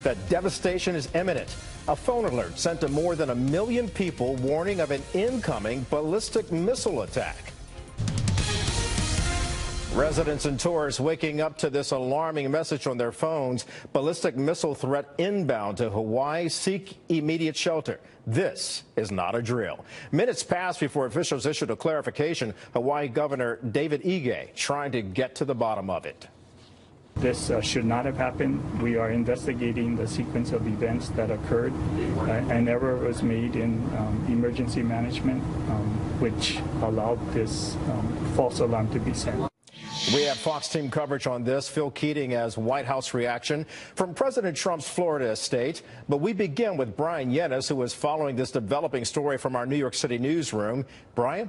The devastation is imminent. A phone alert sent to more than 1 million people warning of an incoming ballistic missile attack. Residents and tourists waking up to this alarming message on their phones. Ballistic missile threat inbound to Hawaii. Seek immediate shelter. This is not a drill. Minutes passed before officials issued a clarification. Hawaii Governor David Ige trying to get to the bottom of it. This should not have happened. We are investigating the sequence of events that occurred. An error was made in emergency management, which allowed this false alarm to be sent. We have Fox team coverage on this. Phil Keating has White House reaction from President Trump's Florida estate. But we begin with Brian Yennis, who is following this developing story from our New York City newsroom. Brian?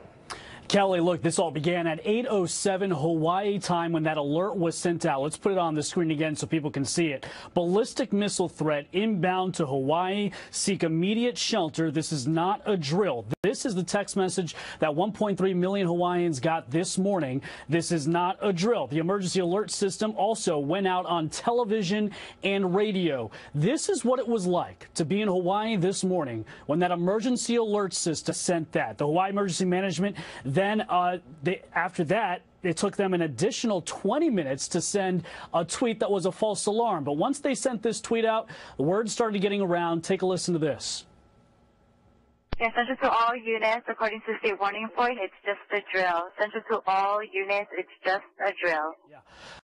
Kelly, look, this all began at 8:07 Hawaii time when that alert was sent out. Let's put it on the screen again so people can see it. Ballistic missile threat inbound to Hawaii. Seek immediate shelter. This is not a drill. This is the text message that 1.3 million Hawaiians got this morning. This is not a drill. The emergency alert system also went out on television and radio. This is what it was like to be in Hawaii this morning when that emergency alert system sent that. The Hawaii Emergency Management then after that, it took them an additional 20 minutes to send a tweet that was a false alarm. But once they sent this tweet out, the word started getting around. Take a listen to this. Yes, central to all units, according to state warning point, it's just a drill. Central to all units, it's just a drill. Yeah.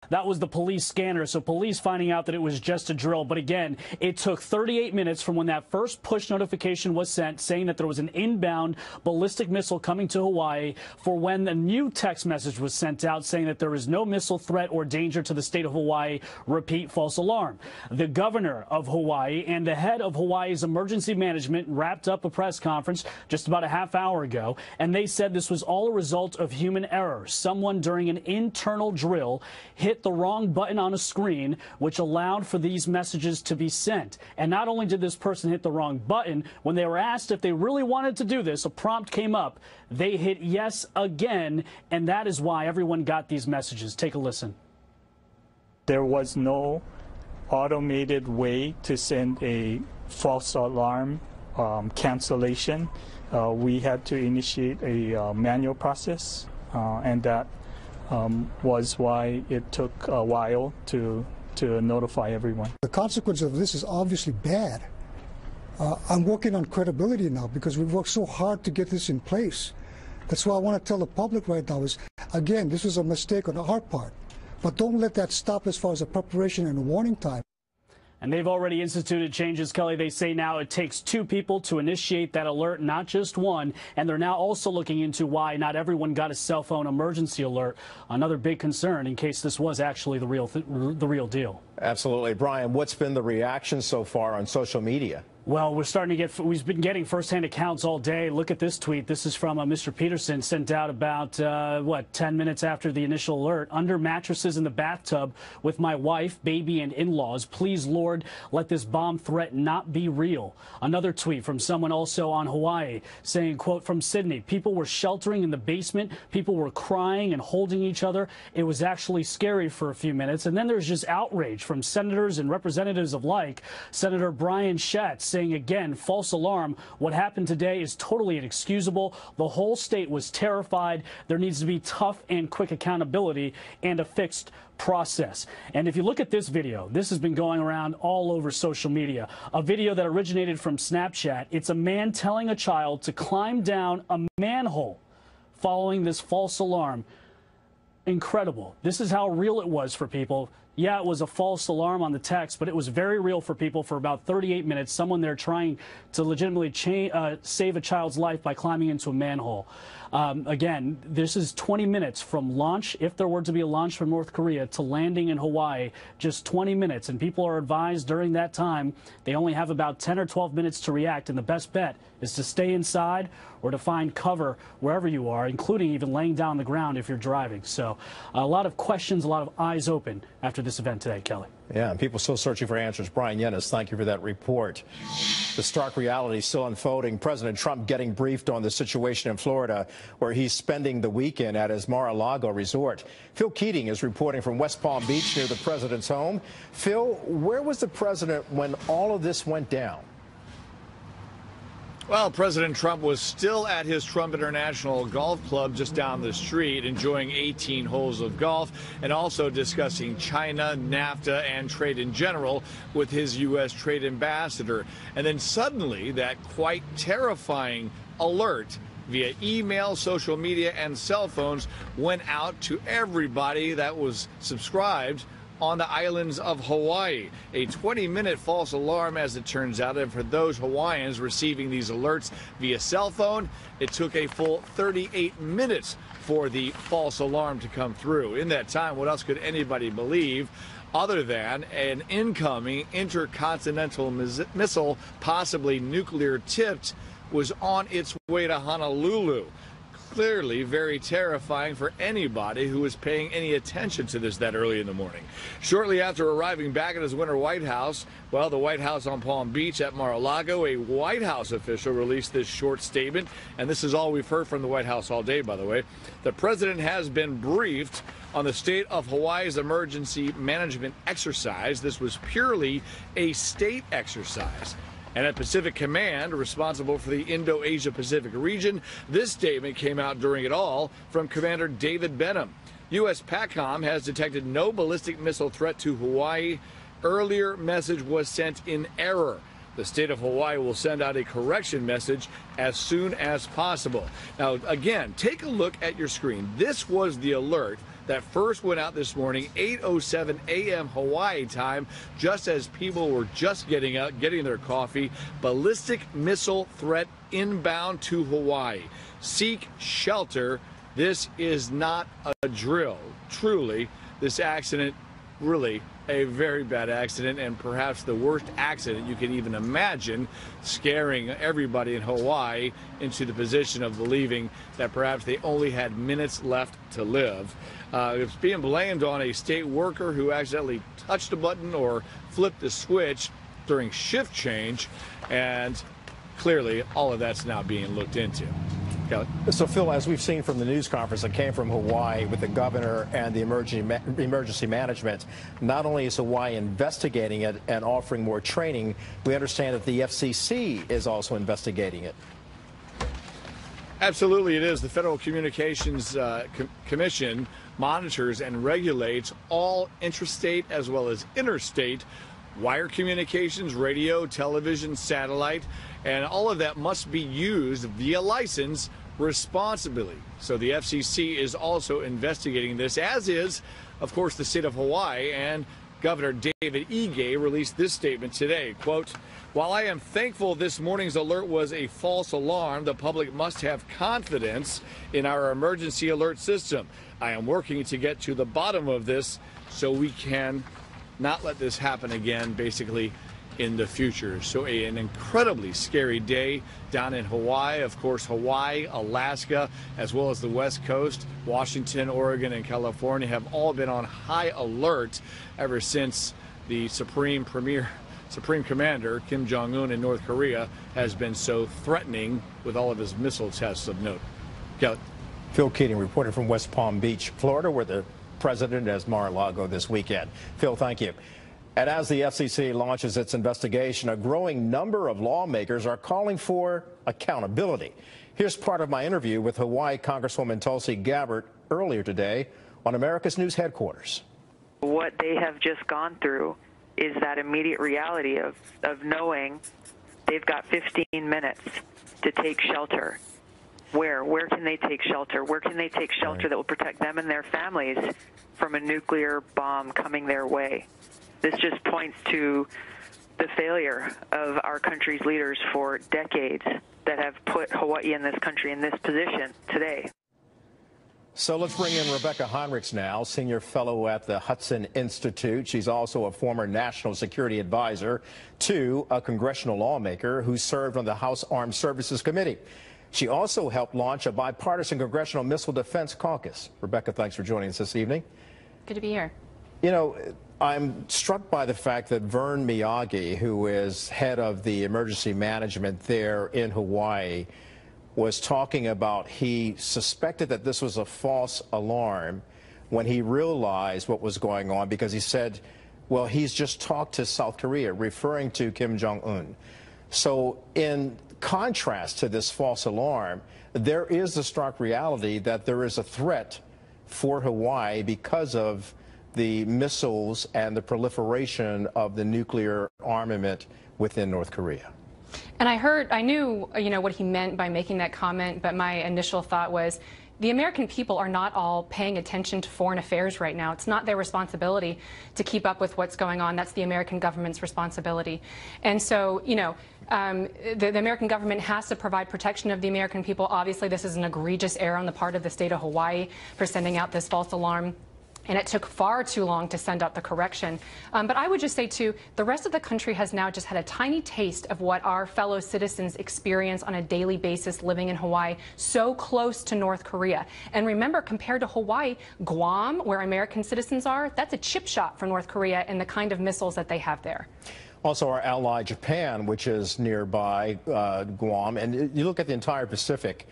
That was the police scanner, so police finding out that it was just a drill. But again, it took 38 minutes from when that first push notification was sent saying that there was an inbound ballistic missile coming to Hawaii for when the new text message was sent out saying that there is no missile threat or danger to the state of Hawaii. Repeat, false alarm. The governor of Hawaii and the head of Hawaii's emergency management wrapped up a press conference just about a half hour ago, and they said this was all a result of human error. Someone during an internal drill hit the wrong button on a screen, which allowed for these messages to be sent. And not only did this person hit the wrong button, when they were asked if they really wanted to do this, a prompt came up. They hit yes again, and that is why everyone got these messages. Take a listen. There was no automated way to send a false alarm cancellation. We had to initiate a manual process, and that was why it took a while to notify everyone. The consequence of this is obviously bad. I'm working on credibility now because we've worked so hard to get this in place. That's why I want to tell the public right now is, again, this was a mistake on our part. But don't let that stop as far as the preparation and the warning time. And they've already instituted changes, Kelly. They say now it takes 2 people to initiate that alert, not just 1. And they're now also looking into why not everyone got a cell phone emergency alert. Another big concern in case this was actually the real deal. Absolutely. Brian, what's been the reaction so far on social media? Well, we've been getting firsthand accounts all day. Look at this tweet. This is from Mr. Peterson, sent out about, 10 minutes after the initial alert. Under mattresses in the bathtub with my wife, baby, and in-laws. Please, Lord, let this bomb threat not be real. Another tweet from someone also on Hawaii saying, quote, from Sydney, people were sheltering in the basement. People were crying and holding each other. It was actually scary for a few minutes. And then there's just outrage from senators and representatives alike. Senator Brian Schatz saying again, false alarm. What happened today is totally inexcusable. The whole state was terrified. There needs to be tough and quick accountability and a fixed process. And if you look at this video, this has been going around all over social media. A video that originated from Snapchat. It's a man telling a child to climb down a manhole following this false alarm. Incredible. This is how real it was for people. Yeah, it was a false alarm on the text, but it was very real for people for about 38 minutes. Someone there trying to legitimately save a child's life by climbing into a manhole. Again, this is 20 minutes from launch, if there were to be a launch from North Korea, to landing in Hawaii, just 20 minutes. And people are advised during that time, they only have about 10 or 12 minutes to react. And the best bet is to stay inside or to find cover wherever you are, including even laying down on the ground if you're driving. So a lot of questions, a lot of eyes open after this. this event today, Kelly. Yeah, and people still searching for answers. Brian Yennis, thank you for that report. The stark reality still unfolding. President Trump getting briefed on the situation in Florida, where he's spending the weekend at his Mar-a-Lago resort. Phil Keating is reporting from West Palm Beach near the president's home. Phil, where was the president when all of this went down? Well, President Trump was still at his Trump International Golf Club just down the street, enjoying 18 holes of golf and also discussing China, NAFTA, and trade in general with his U.S. trade ambassador. And then suddenly that quite terrifying alert via email, social media, and cell phones went out to everybody that was subscribed on the islands of Hawaii. A 20-minute false alarm, as it turns out, and for those Hawaiians receiving these alerts via cell phone, it took a full 38 minutes for the false alarm to come through. In that time, what else could anybody believe other than an incoming intercontinental missile, possibly nuclear tipped, was on its way to Honolulu? Clearly very terrifying for anybody who was paying any attention to this that early in the morning. Shortly after arriving back at his winter White House, well, the White House on Palm Beach at Mar-a-Lago, a White House official released this short statement, and this is all we've heard from the White House all day, by the way. The president has been briefed on the state of Hawaii's emergency management exercise. This was purely a state exercise. And at Pacific Command, responsible for the Indo-Asia Pacific region, this statement came out during it all from Commander David Benham. U.S. PACOM has detected no ballistic missile threat to Hawaii. Earlier message was sent in error. The state of Hawaii will send out a correction message as soon as possible. Now, again, take a look at your screen. This was the alert that first went out this morning, 8:07 a.m. Hawaii time, just as people were just getting up, getting their coffee. Ballistic missile threat inbound to Hawaii. Seek shelter. This is not a drill. Truly, this accident, really a very bad accident, and perhaps the worst accident you can even imagine, scaring everybody in Hawaii into the position of believing that perhaps they only had minutes left to live. It's being blamed on a state worker who accidentally touched a button or flipped a switch during shift change, and clearly all of that's now being looked into. Kelly? So, Phil, as we've seen from the news conference that came from Hawaii with the governor and the emergency management, not only is Hawaii investigating it and offering more training, we understand that the FCC is also investigating it. Absolutely, it is. The Federal Communications Commission monitors and regulates all intrastate as well as interstate wire communications, radio, television, satellite, and all of that must be used via license responsibly. So the FCC is also investigating this, as is, of course, the state of Hawaii. And Governor David Ige released this statement today, quote, "While I am thankful this morning's alert was a false alarm, the public must have confidence in our emergency alert system. I am working to get to the bottom of this so we can not let this happen again, basically, in the future." So an incredibly scary day down in Hawaii. Of course, Hawaii, Alaska, as well as the West Coast, Washington, Oregon, and California have all been on high alert ever since the Supreme Commander Kim Jong-un in North Korea has been so threatening with all of his missile tests of note. Kelly? Phil Keating reporting from West Palm Beach, Florida, where the president is Mar-a-Lago this weekend. Phil, thank you. And as the FCC launches its investigation, a growing number of lawmakers are calling for accountability. Here's part of my interview with Hawaii Congresswoman Tulsi Gabbard earlier today on America's News Headquarters. What they have just gone through is that immediate reality of knowing they've got 15 minutes to take shelter. Where can they take shelter? Where can they take shelter that will protect them and their families from a nuclear bomb coming their way? This just points to the failure of our country's leaders for decades that have put Hawaii and this country in this position today. So let's bring in Rebecca Heinrichs now, senior fellow at the Hudson Institute. She's also a former national security advisor to a congressional lawmaker who served on the House Armed Services Committee. She also helped launch a bipartisan Congressional Missile Defense Caucus. Rebecca, thanks for joining us this evening. Good to be here. You know, I'm struck by the fact that Vern Miyagi, who is head of the emergency management there in Hawaii, was talking about he suspected that this was a false alarm when he realized what was going on, because he said, well, he's just talked to South Korea, referring to Kim Jong-un. So in contrast to this false alarm, there is the stark reality that there is a threat for Hawaii because of the missiles and the proliferation of the nuclear armament within North Korea. And I knew, what he meant by making that comment, but my initial thought was, the American people are not all paying attention to foreign affairs right now. It's not their responsibility to keep up with what's going on. That's the American government's responsibility. And so, the American government has to provide protection of the American people. Obviously, this is an egregious error on the part of the state of Hawaii for sending out this false alarm. And it took far too long to send out the correction. But I would just say, too, the rest of the country has now just had a tiny taste of what our fellow citizens experience on a daily basis living in Hawaii, so close to North Korea. And remember, compared to Hawaii, Guam, where American citizens are, that's a chip shot for North Korea and the kind of missiles that they have there. Also, our ally Japan, which is nearby Guam, and you look at the entire Pacific,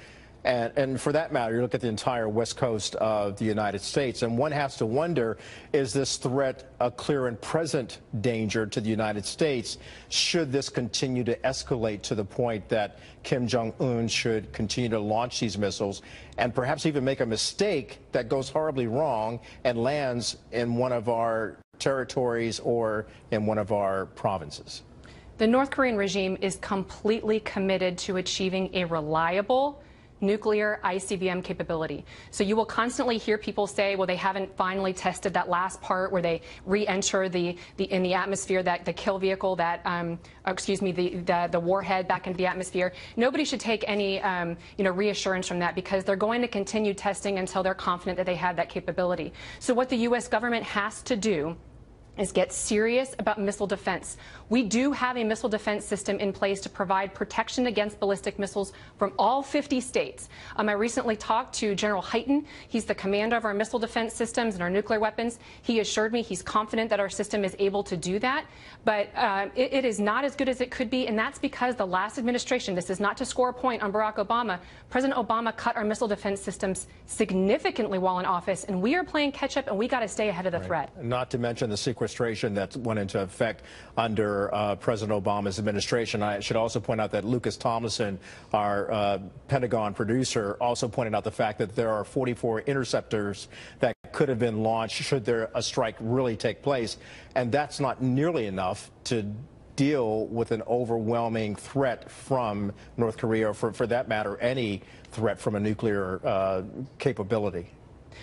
and for that matter, you look at the entire west coast of the United States, and one has to wonder, is this threat a clear and present danger to the United States? Should this continue to escalate to the point that Kim Jong-un should continue to launch these missiles and perhaps even make a mistake that goes horribly wrong and lands in one of our territories or in one of our provinces? The North Korean regime is completely committed to achieving a reliable nuclear ICBM capability. So you will constantly hear people say, well, they haven't finally tested that last part where they re-enter in the atmosphere, that the kill vehicle, that the warhead back into the atmosphere. Nobody should take any reassurance from that, because they're going to continue testing until they're confident that they have that capability. So what the U.S. government has to do is get serious about missile defense. We do have a missile defense system in place to provide protection against ballistic missiles from all 50 states. I recently talked to General Hyten. He's the commander of our missile defense systems and our nuclear weapons. He assured me he's confident that our system is able to do that, but it is not as good as it could be, and that's because the last administration, this is not to score a point on Barack Obama, President Obama cut our missile defense systems significantly while in office, and we are playing catch up, and we got to stay ahead of the threat. Not to mention the sequestration that went into effect under President Obama's administration. I should also point out that Lucas Tomlinson, our Pentagon producer, also pointed out the fact that there are 44 interceptors that could have been launched should a strike really take place, and that's not nearly enough to deal with an overwhelming threat from North Korea, or for that matter, any threat from a nuclear capability.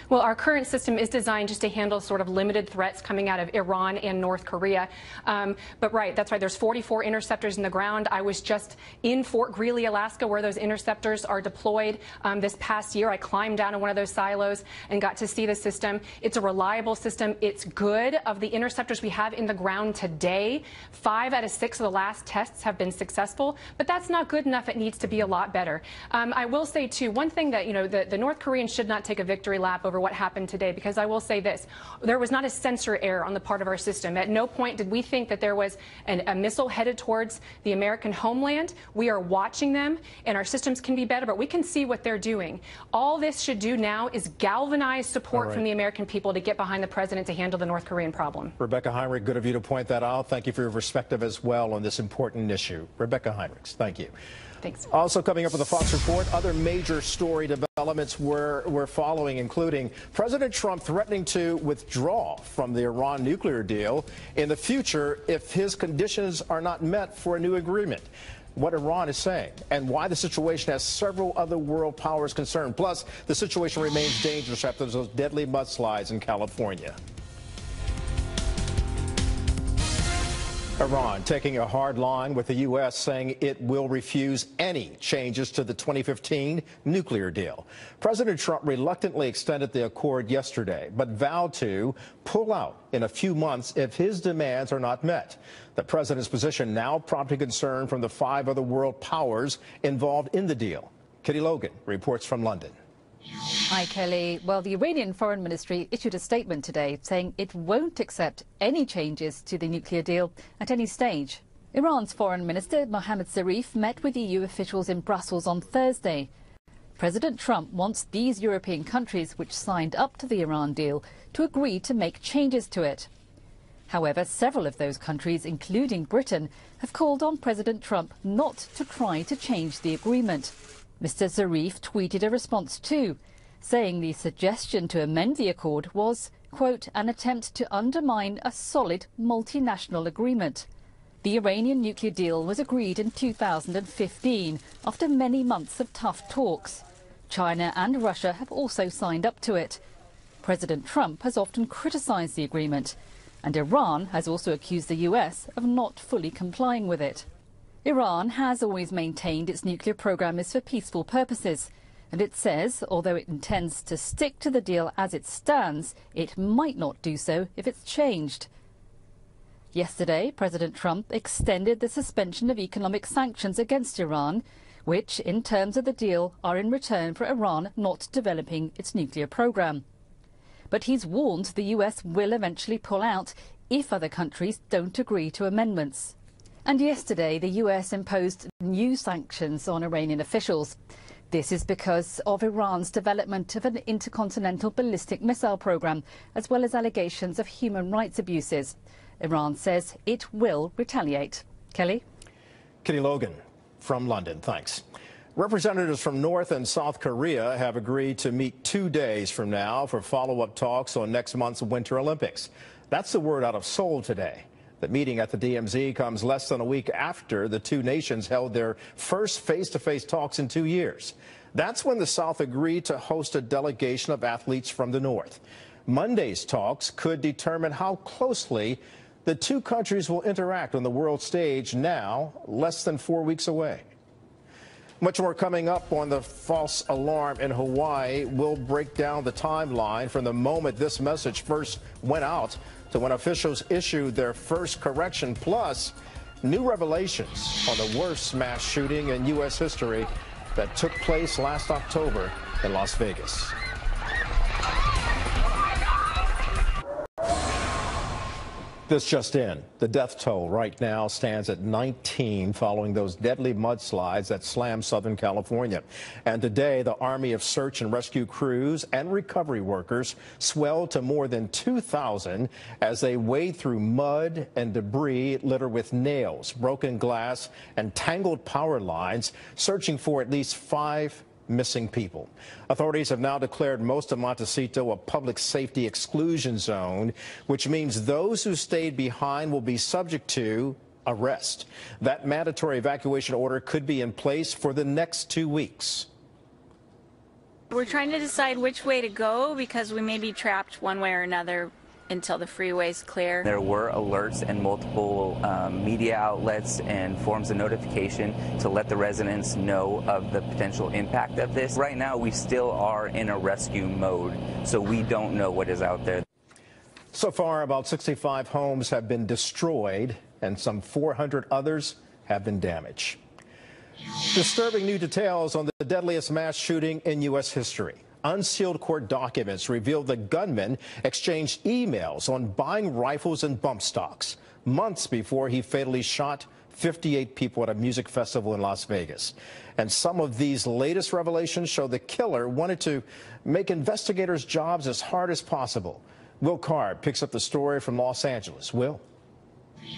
Well, our current system is designed just to handle sort of limited threats coming out of Iran and North Korea. But right, that's right. There's 44 interceptors in the ground. I was just in Fort Greely, Alaska, where those interceptors are deployed this past year. I climbed down in one of those silos and got to see the system. It's a reliable system. It's good. Of the interceptors we have in the ground today, 5 out of 6 of the last tests have been successful, but that's not good enough. It needs to be a lot better. I will say, too, one thing that, the North Koreans should not take a victory lap over what happened today, because I will say this: there was not a sensor error on the part of our system. At no point did we think that there was a missile headed towards the American homeland. We are watching them, and our systems can be better, but we can see what they're doing. All this should do now is galvanize support from the American people to get behind the president to handle the North Korean problem. Rebecca Heinrich, good of you to point that out. Thank you for your perspective as well on this important issue. Rebecca Heinrich, thank you. Thanks. Also coming up with the Fox Report, other major story developments we're following, including President Trump threatening to withdraw from the Iran nuclear deal in the future if his conditions are not met for a new agreement. What Iran is saying and why the situation has several other world powers concerned. Plus, the situation remains dangerous after those deadly mudslides in California. Iran taking a hard line with the U.S., saying it will refuse any changes to the 2015 nuclear deal. President Trump reluctantly extended the accord yesterday, but vowed to pull out in a few months if his demands are not met. The president's position now prompting concern from the 5 other world powers involved in the deal. Kitty Logan reports from London. Hi, Kelly. Well, the Iranian Foreign Ministry issued a statement today saying it won't accept any changes to the nuclear deal at any stage. Iran's Foreign Minister Mohammad Zarif met with EU officials in Brussels on Thursday. President Trump wants these European countries which signed up to the Iran deal to agree to make changes to it. However, several of those countries, including Britain, have called on President Trump not to try to change the agreement. Mr. Zarif tweeted a response too, saying the suggestion to amend the accord was, quote, an attempt to undermine a solid multinational agreement. The Iranian nuclear deal was agreed in 2015 after many months of tough talks. China and Russia have also signed up to it. President Trump has often criticized the agreement, and Iran has also accused the US of not fully complying with it. Iran has always maintained its nuclear program is for peaceful purposes, and it says, although it intends to stick to the deal as it stands, it might not do so if it's changed. Yesterday, President Trump extended the suspension of economic sanctions against Iran, which, in terms of the deal, are in return for Iran not developing its nuclear program. But he's warned the US will eventually pull out if other countries don't agree to amendments. And yesterday, the US imposed new sanctions on Iranian officials. This is because of Iran's development of an intercontinental ballistic missile program, as well as allegations of human rights abuses. Iran says it will retaliate. Kelly? Kitty Logan from London, thanks. Representatives from North and South Korea have agreed to meet 2 days from now for follow-up talks on next month's Winter Olympics. That's the word out of Seoul today. The meeting at the DMZ comes less than a week after the two nations held their first face-to-face talks in 2 years. That's when the South agreed to host a delegation of athletes from the North. Monday's talks could determine how closely the two countries will interact on the world stage, now less than 4 weeks away. Much more coming up on the false alarm in Hawaii. We'll break down the timeline from the moment this message first went out to when officials issued their first correction, plus new revelations on the worst mass shooting in U.S. history that took place last October in Las Vegas. This just in. The death toll right now stands at 19 following those deadly mudslides that slammed Southern California. And today, the Army of search and rescue crews and recovery workers swelled to more than 2,000 as they wade through mud and debris littered with nails, broken glass, and tangled power lines, searching for at least 5 missing people. Authorities have now declared most of Montecito a public safety exclusion zone, which means those who stayed behind will be subject to arrest. That mandatory evacuation order could be in place for the next 2 weeks. We're trying to decide which way to go because we may be trapped one way or another until the freeway's clear. There were alerts and multiple media outlets and forms of notification to let the residents know of the potential impact of this. Right now, we still are in a rescue mode, so we don't know what is out there. So far, about 65 homes have been destroyed and some 400 others have been damaged. Disturbing new details on the deadliest mass shooting in U.S. history. Unsealed court documents revealed the gunman exchanged emails on buying rifles and bump stocks months before he fatally shot 58 people at a music festival in Las Vegas. And some of these latest revelations show the killer wanted to make investigators' jobs as hard as possible. Will Card picks up the story from Los Angeles. Will?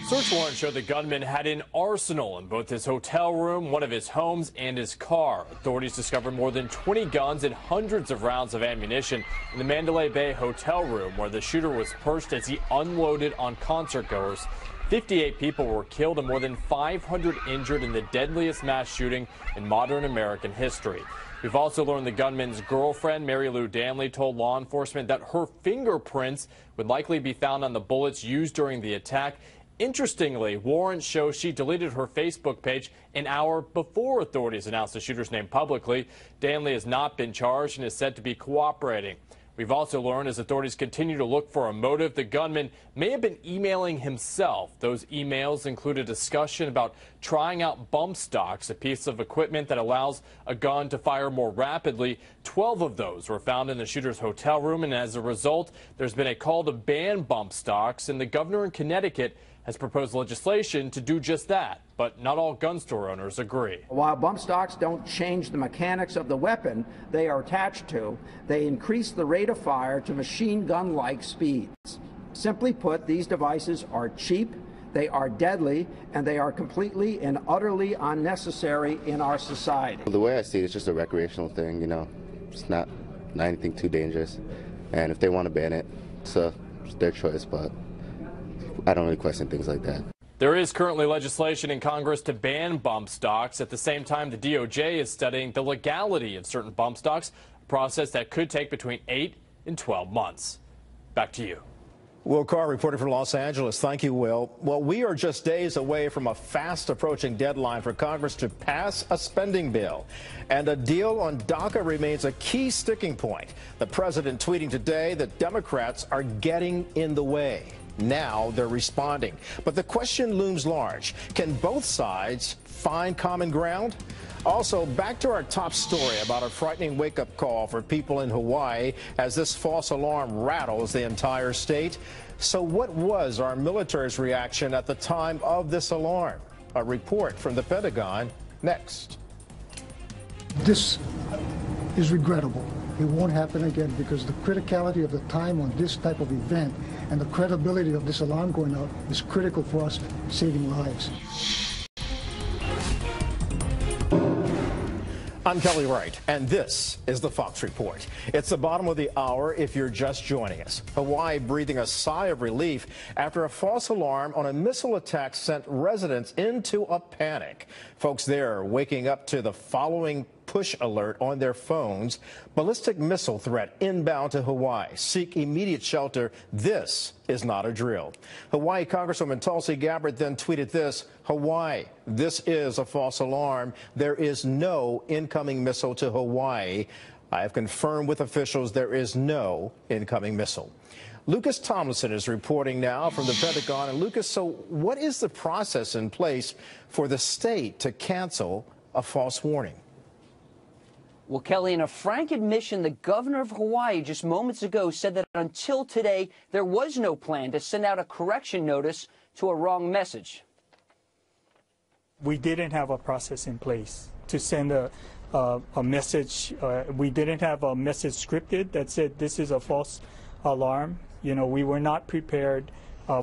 Search warrants show the gunman had an arsenal in both his hotel room, one of his homes, and his car. Authorities discovered more than 20 guns and hundreds of rounds of ammunition in the Mandalay Bay hotel room, where the shooter was perched as he unloaded on concertgoers. 58 people were killed and more than 500 injured in the deadliest mass shooting in modern American history. We've also learned the gunman's girlfriend, Mary Lou Danley, told law enforcement that her fingerprints would likely be found on the bullets used during the attack. Interestingly, warrants show she deleted her Facebook page an hour before authorities announced the shooter's name publicly. Danley has not been charged and is said to be cooperating. We've also learned as authorities continue to look for a motive, the gunman may have been emailing himself. Those emails include a discussion about trying out bump stocks, a piece of equipment that allows a gun to fire more rapidly. 12 of those were found in the shooter's hotel room, and as a result, there's been a call to ban bump stocks, and the governor in Connecticut has proposed legislation to do just that. But not all gun store owners agree. While bump stocks don't change the mechanics of the weapon they are attached to, they increase the rate of fire to machine gun-like speeds. Simply put, these devices are cheap, they are deadly, and they are completely and utterly unnecessary in our society. The way I see it, it's just a recreational thing, you know. It's not anything too dangerous. And if they want to ban it, it's their choice, but I don't really question things like that. There is currently legislation in Congress to ban bump stocks. At the same time, the DOJ is studying the legality of certain bump stocks, a process that could take between 8 and 12 months. Back to you. Will Carr reporting from Los Angeles. Thank you, Will. Well, we are just days away from a fast approaching deadline for Congress to pass a spending bill. And a deal on DACA remains a key sticking point. The president tweeting today that Democrats are getting in the way. Now they're responding. But the question looms large. Can both sides find common ground? Also, back to our top story about a frightening wake-up call for people in Hawaii as this false alarm rattles the entire state. So what was our military's reaction at the time of this alarm? A report from the Pentagon next. This is regrettable. It won't happen again because the criticality of the time on this type of event and the credibility of this alarm going out is critical for us saving lives. I'm Kelly Wright, and this is the Fox Report. It's the bottom of the hour if you're just joining us. Hawaii breathing a sigh of relief after a false alarm on a missile attack sent residents into a panic. Folks there are waking up to the following push alert on their phones. Ballistic missile threat inbound to Hawaii. Seek immediate shelter. This is not a drill. Hawaii Congresswoman Tulsi Gabbard then tweeted this: Hawaii, this is a false alarm. There is no incoming missile to Hawaii. I have confirmed with officials there is no incoming missile. Lucas Tomlinson is reporting now from the Pentagon. And Lucas, so what is the process in place for the state to cancel a false warning? Well, Kelly, in a frank admission, the governor of Hawaii just moments ago said that until today, there was no plan to send out a correction notice to a wrong message. We didn't have a process in place to send a message. We didn't have a message scripted that said this is a false alarm. You know, we were not prepared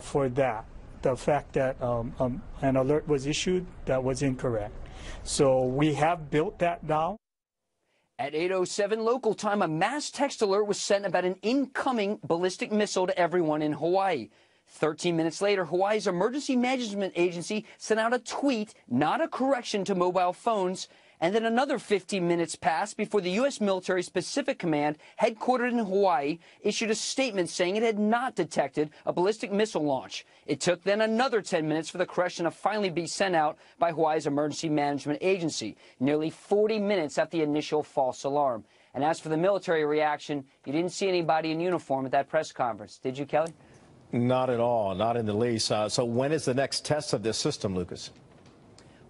for that. The fact that an alert was issued that was incorrect. So we have built that now. At 8:07 local time, a mass text alert was sent about an incoming ballistic missile to everyone in Hawaii. 13 minutes later, Hawaii's Emergency Management Agency sent out a tweet, not a correction to mobile phones. And then another 15 minutes passed before the U.S. Military Pacific Command, headquartered in Hawaii, issued a statement saying it had not detected a ballistic missile launch. It took then another 10 minutes for the correction to finally be sent out by Hawaii's Emergency Management Agency, nearly 40 minutes after the initial false alarm. And as for the military reaction, you didn't see anybody in uniform at that press conference, did you, Kelly? Not at all, not in the least. So when is the next test of this system, Lucas?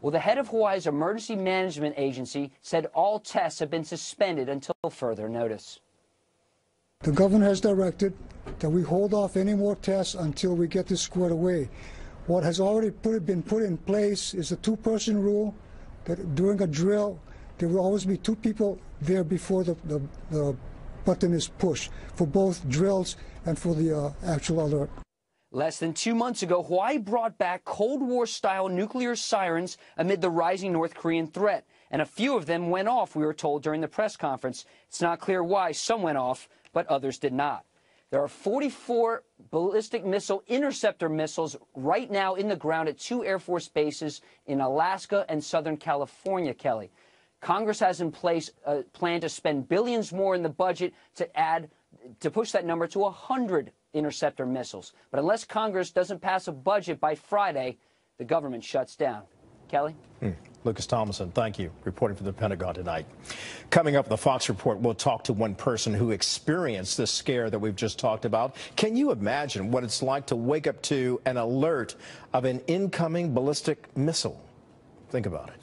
Well, the head of Hawaii's Emergency Management Agency said all tests have been suspended until further notice. The governor has directed that we hold off any more tests until we get this squared away. What has already been put in place is a two-person rule, that during a drill, there will always be two people there before the button is pushed, for both drills and for the actual alert. Less than 2 months ago, Hawaii brought back Cold War-style nuclear sirens amid the rising North Korean threat. And a few of them went off, we were told during the press conference. It's not clear why some went off, but others did not. There are 44 ballistic missile interceptor missiles right now in the ground at 2 Air Force bases in Alaska and Southern California, Kelly. Congress has in place a plan to spend billions more in the budget to push that number to 100 interceptor missiles. But unless Congress doesn't pass a budget by Friday, the government shuts down. Kelly? Lucas Thomason, thank you, reporting from the Pentagon tonight. Coming up in the Fox Report, we'll talk to one person who experienced this scare that we've just talked about. Can you imagine what it's like to wake up to an alert of an incoming ballistic missile? Think about it.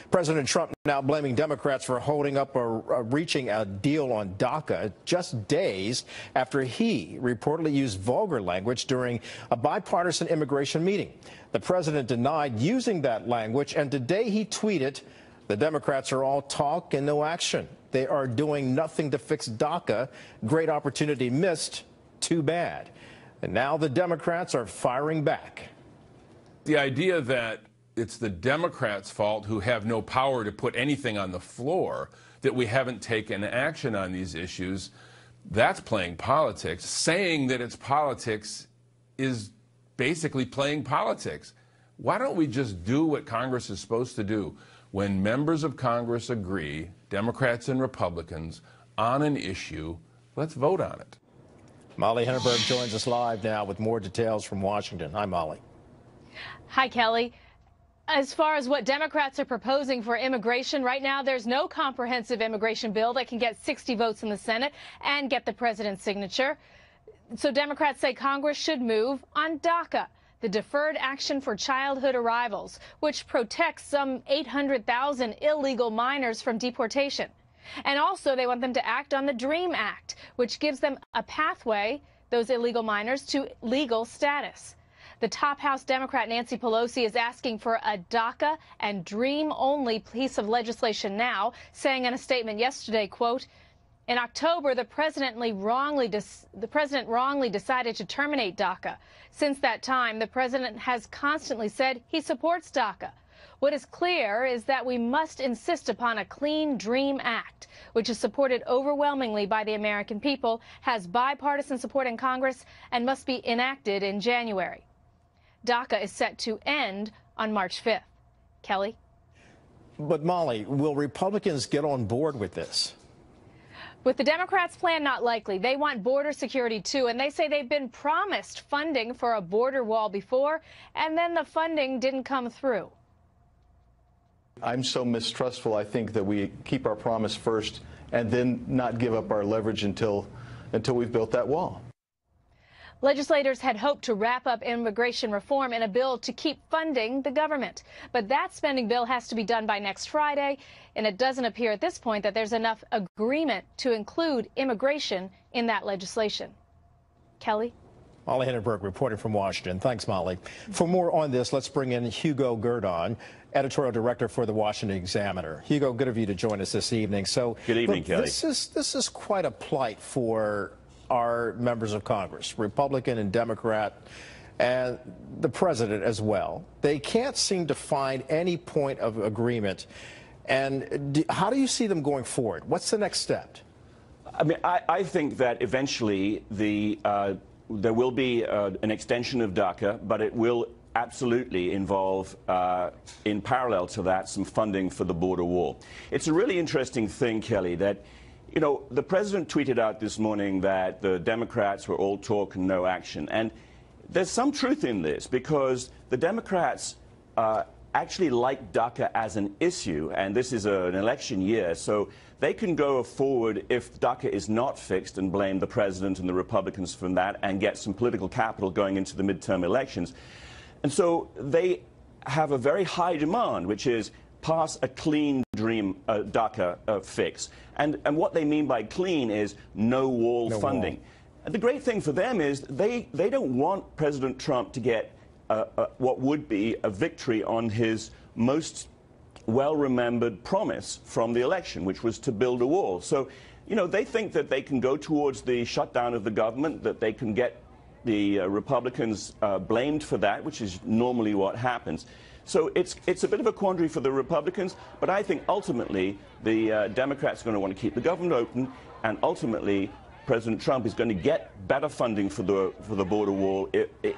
President Trump now blaming Democrats for holding up or reaching a deal on DACA just days after he reportedly used vulgar language during a bipartisan immigration meeting. The president denied using that language, and today he tweeted, "The Democrats are all talk and no action. They are doing nothing to fix DACA. Great opportunity missed. Too bad." And now the Democrats are firing back. The idea that it's the Democrats' fault, who have no power to put anything on the floor, that we haven't taken action on these issues, that's playing politics. Saying that it's politics is basically playing politics. Why don't we just do what Congress is supposed to do? When members of Congress agree, Democrats and Republicans, on an issue, let's vote on it. Molly Henneberg joins us live now with more details from Washington. Hi, Molly. Hi, Kelly. As far as what Democrats are proposing for immigration, right now there's no comprehensive immigration bill that can get 60 votes in the Senate and get the president's signature. So Democrats say Congress should move on DACA, the Deferred Action for Childhood Arrivals, which protects some 800,000 illegal minors from deportation. And also they want them to act on the DREAM Act, which gives them a pathway, those illegal minors, to legal status. The top House Democrat Nancy Pelosi is asking for a DACA and DREAM-only piece of legislation now, saying in a statement yesterday, quote, "In October, the president wrongly decided to terminate DACA. Since that time, the president has constantly said he supports DACA. What is clear is that we must insist upon a clean DREAM Act, which is supported overwhelmingly by the American people, has bipartisan support in Congress, and must be enacted in January." DACA is set to end on March 5th. Kelly? But, Molly, will Republicans get on board with this? With the Democrats' plan, not likely. They want border security, too, and they say they've been promised funding for a border wall before, and then the funding didn't come through. I'm so mistrustful. I think that we keep our promise first and then not give up our leverage until we've built that wall. Legislators had hoped to wrap up immigration reform in a bill to keep funding the government. But that spending bill has to be done by next Friday, and it doesn't appear at this point that there's enough agreement to include immigration in that legislation. Kelly? Molly Henneberg reporting from Washington. Thanks, Molly. For more on this, let's bring in Hugo Gurdon, editorial director for the Washington Examiner. Hugo, good of you to join us this evening. So, good evening, Kelly. This is quite a plight for our members of Congress, Republican and Democrat, and the president as well. They can't seem to find any point of agreement. And how do you see them going forward? What's the next step? I mean, I think that eventually there will be an extension of DACA, but it will absolutely involve, in parallel to that, some funding for the border wall. It's a really interesting thing, Kelly, that you know, the president tweeted out this morning that the Democrats were all talk and no action. And there's some truth in this, because the Democrats actually like DACA as an issue, and this is an election year, so they can go forward if DACA is not fixed and blame the president and the Republicans for that and get some political capital going into the midterm elections. And so they have a very high demand, which is pass a clean DREAM DACA fix. And what they mean by clean is no wall funding. And the great thing for them is they don't want President Trump to get what would be a victory on his most well-remembered promise from the election, which was to build a wall. So, you know, they think that they can go towards the shutdown of the government, that they can get the Republicans blamed for that, which is normally what happens. So it's a bit of a quandary for the Republicans, but I think ultimately the Democrats are going to want to keep the government open, and ultimately President Trump is going to get better funding for the border wall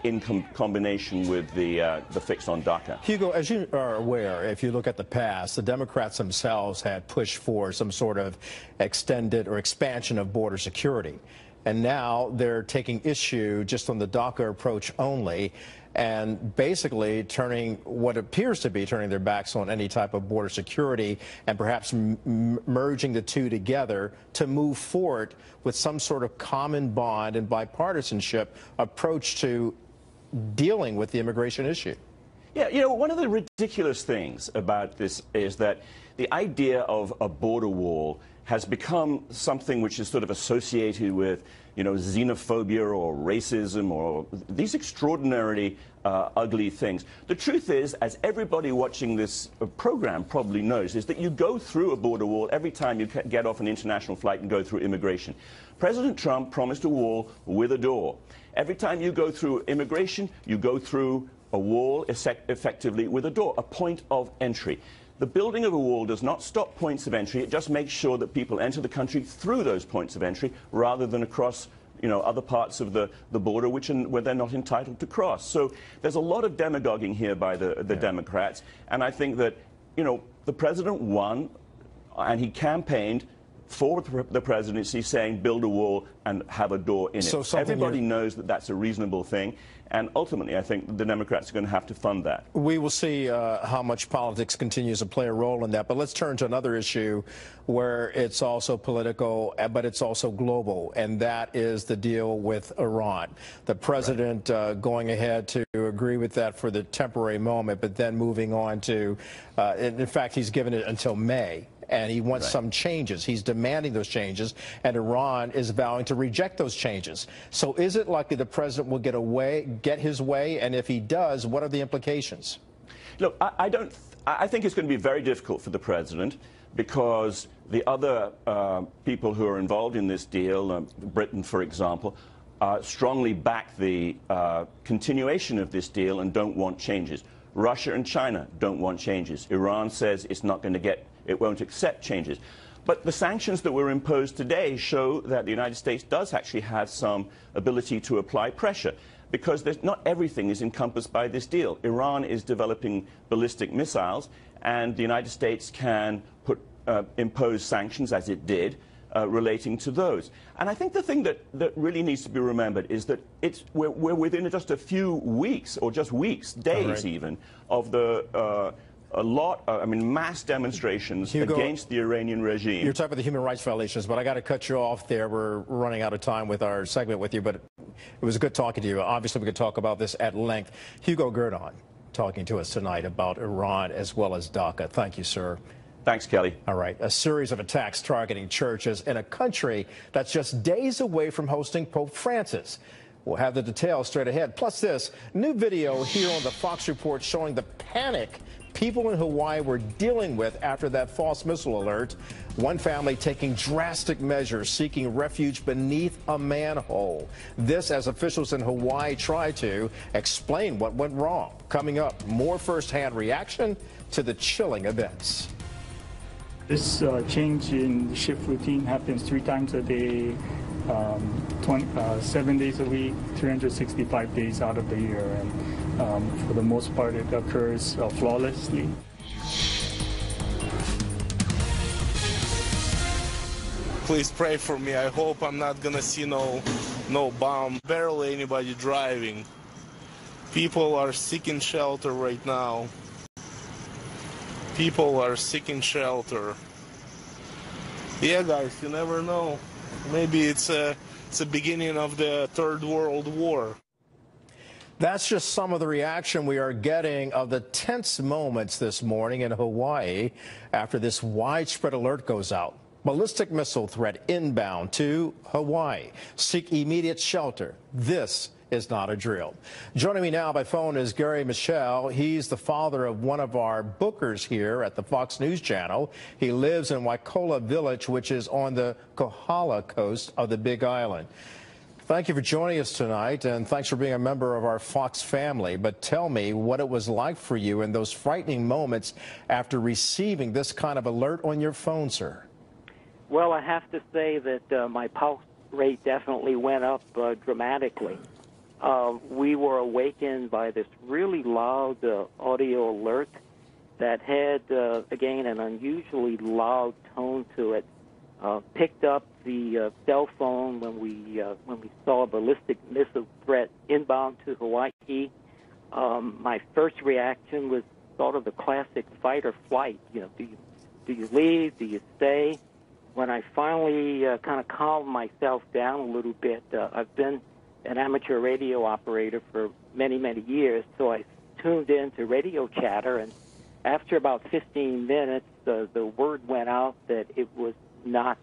in combination with the fix on DACA. Hugo, as you are aware, if you look at the past, the Democrats themselves had pushed for some sort of extended or expansion of border security. And now they're taking issue just on the DACA approach only. and basically turning what appears to be turning their backs on any type of border security and perhaps merging the two together to move forward with some sort of common bond and bipartisanship approach to dealing with the immigration issue. Yeah, you know, one of the ridiculous things about this is that the idea of a border wall has become something which is sort of associated with, you know, xenophobia or racism or these extraordinarily ugly things. The truth is, as everybody watching this program probably knows, is that you go through a border wall every time you get off an international flight and go through immigration. President Trump promised a wall with a door. Every time you go through immigration, you go through a wall effectively with a door, a point of entry. The building of a wall does not stop points of entry. It just makes sure that people enter the country through those points of entry rather than across, you know, other parts of the border where they're not entitled to cross. So there's a lot of demagoguing here by the Democrats. And I think that, you know, the president won and he campaigned for the presidency saying build a wall and have a door in it. So everybody knows that that's a reasonable thing. And ultimately, I think the Democrats are going to have to fund that. We will see how much politics continues to play a role in that. But let's turn to another issue where it's also political, but it's also global, and that is the deal with Iran. The president going ahead to agree with that for the temporary moment, but then moving on to, in fact, he's given it until May. And he wants some changes. He's demanding those changes, and Iran is vowing to reject those changes. So is it likely the president will get his way? And if he does, what are the implications? Look, I think it's going to be very difficult for the president because the other people who are involved in this deal, Britain, for example, strongly back the continuation of this deal and don't want changes. Russia and China don't want changes. Iran says it's not going to it won't accept changes. But the sanctions that were imposed today show that the United States does actually have some ability to apply pressure because not everything is encompassed by this deal. Iran is developing ballistic missiles, and the United States can impose sanctions, as it did, relating to those. And I think the thing that really needs to be remembered is that we're within just a few weeks, or just weeks, days even, of mass demonstrations against the Iranian regime. You're talking about the human rights violations, but I got to cut you off there. We're running out of time with our segment with you, but it was good talking to you. Obviously, we could talk about this at length. Hugo Gurdon talking to us tonight about Iran as well as DACA. Thank you, sir. Thanks, Kelly. All right. A series of attacks targeting churches in a country that's just days away from hosting Pope Francis. We'll have the details straight ahead. Plus this new video here on the Fox Report showing the panic people in Hawaii were dealing with after that false missile alert. One family taking drastic measures, seeking refuge beneath a manhole. This as officials in Hawaii try to explain what went wrong. Coming up, more firsthand reaction to the chilling events. This change in shift routine happens 3 times a day, 7 days a week, 365 days out of the year. And for the most part, it occurs flawlessly. Please pray for me. I hope I'm not gonna see no bomb. Barely anybody driving. People are seeking shelter right now. People are seeking shelter. Yeah, guys, you never know. Maybe it's the beginning of the Third World War. That's just some of the reaction we are getting of the tense moments this morning in Hawaii after this widespread alert goes out. Ballistic missile threat inbound to Hawaii. Seek immediate shelter. This is not a drill. Joining me now by phone is Gary Michel. He's the father of one of our bookers here at the Fox News Channel. He lives in Waikola Village, which is on the Kohala coast of the Big Island. Thank you for joining us tonight, and thanks for being a member of our Fox family. But tell me what it was like for you in those frightening moments after receiving this kind of alert on your phone, sir. Well, I have to say that my pulse rate definitely went up dramatically. We were awakened by this really loud audio alert that had, again, an unusually loud tone to it. Picked up the cell phone when we saw a ballistic missile threat inbound to Hawaii. My first reaction was sort of the classic fight or flight. You know, do you leave? Do you stay? When I finally kind of calmed myself down a little bit, I've been an amateur radio operator for many, many years, so I tuned in to Radio Chatter, and after about 15 minutes, the word went out that it was not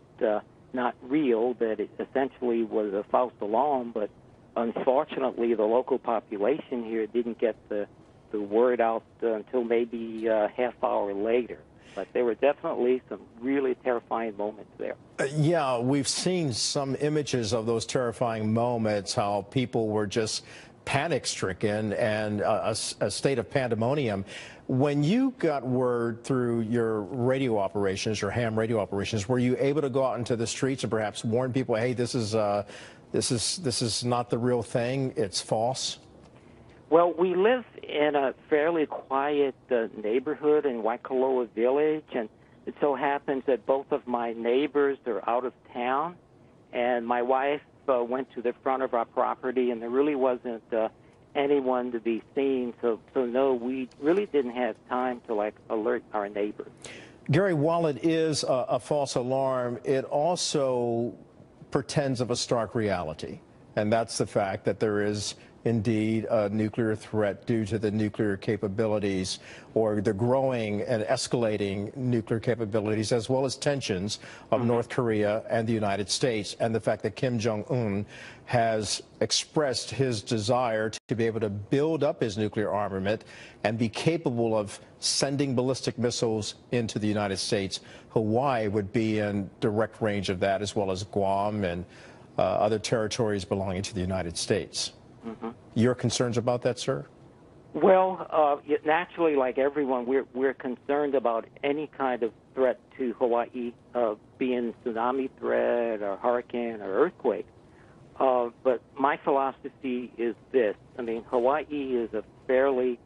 real, that it essentially was a false alarm, but unfortunately the local population here didn't get the word out until maybe a half hour later. But there were definitely some really terrifying moments there. Yeah, we've seen some images of those terrifying moments, how people were just panic-stricken and a state of pandemonium. When you got word through your radio operations, your ham radio operations, were you able to go out into the streets and perhaps warn people, hey, this is not the real thing, it's false? Well, we live in a fairly quiet neighborhood in Waikoloa Village, and it so happens that both of my neighbors are out of town, and my wife went to the front of our property, and there really wasn't anyone to be seen, so no, we really didn't have time to alert our neighbors. Gary, while it is a false alarm, it also pretends of a stark reality, and that's the fact that there is indeed a nuclear threat due to the nuclear capabilities or the growing and escalating nuclear capabilities, as well as tensions of North Korea and the United States, and the fact that Kim Jong-un has expressed his desire to be able to build up his nuclear armament and be capable of sending ballistic missiles into the United States. Hawaii would be in direct range of that, as well as Guam and other territories belonging to the United States. Your concerns about that, sir? Well, naturally, like everyone, we're concerned about any kind of threat to Hawaii, being tsunami threat or hurricane or earthquake. But my philosophy is this. I mean, Hawaii is a fairly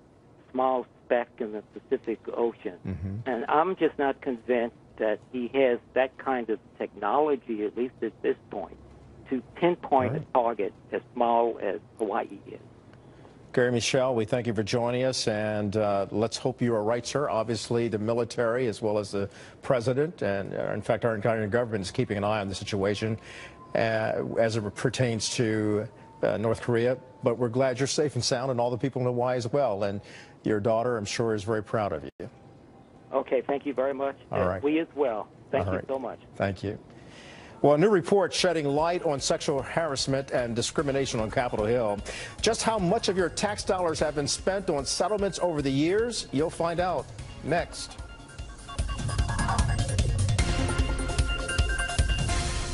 small speck in the Pacific Ocean. And I'm just not convinced that he has that kind of technology, at least at this point, to pinpoint a target as small as Hawaii is. Gary Michel, we thank you for joining us, and let's hope you are right, sir. Obviously, the military, as well as the president, and in fact, our entire government is keeping an eye on the situation as it pertains to North Korea. But we're glad you're safe and sound, and all the people in Hawaii as well. And your daughter, I'm sure, is very proud of you. Okay, thank you very much. All right. We as well. Thank All you right. so much. Thank you. Well, a new report shedding light on sexual harassment and discrimination on Capitol Hill. Just how much of your tax dollars have been spent on settlements over the years? You'll find out next.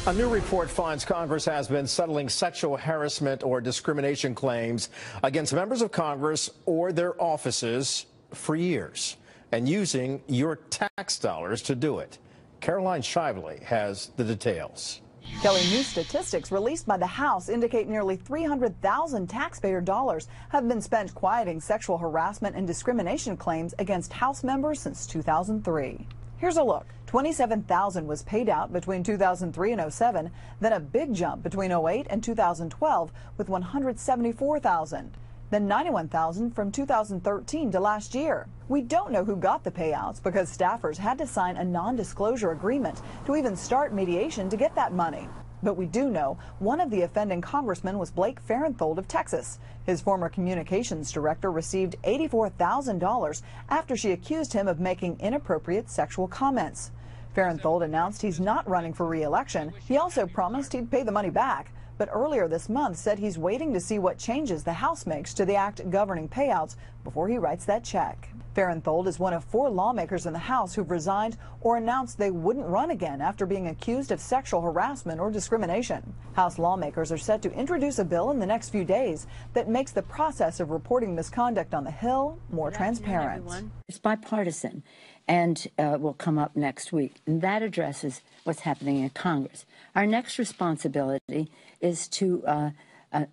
A new report finds Congress has been settling sexual harassment or discrimination claims against members of Congress or their offices for years, and using your tax dollars to do it. Caroline Shively has the details. Kelly, new statistics released by the House indicate nearly 300,000 taxpayer dollars have been spent quieting sexual harassment and discrimination claims against House members since 2003. Here's a look. 27,000 was paid out between 2003 and 07, then a big jump between 08 and 2012 with 174,000. Then 91,000 from 2013 to last year. We don't know who got the payouts because staffers had to sign a non-disclosure agreement to even start mediation to get that money. But we do know one of the offending congressmen was Blake Farenthold of Texas. His former communications director received $84,000 after she accused him of making inappropriate sexual comments. Farenthold announced he's not running for re-election. He also promised he'd pay the money back, but earlier this month said he's waiting to see what changes the House makes to the act governing payouts before he writes that check. Farenthold is one of 4 lawmakers in the House who've resigned or announced they wouldn't run again after being accused of sexual harassment or discrimination. House lawmakers are set to introduce a bill in the next few days that makes the process of reporting misconduct on the Hill more transparent. It's bipartisan and will come up next week, and that addresses what's happening in Congress. Our next responsibility is to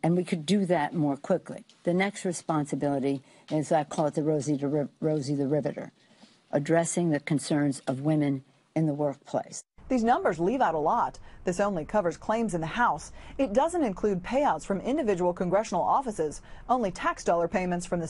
and we could do that more quickly. The next responsibility is, I call it the Rosie the Riveter, addressing the concerns of women in the workplace. These numbers leave out a lot. This only covers claims in the House. It doesn't include payouts from individual congressional offices, only tax dollar payments from the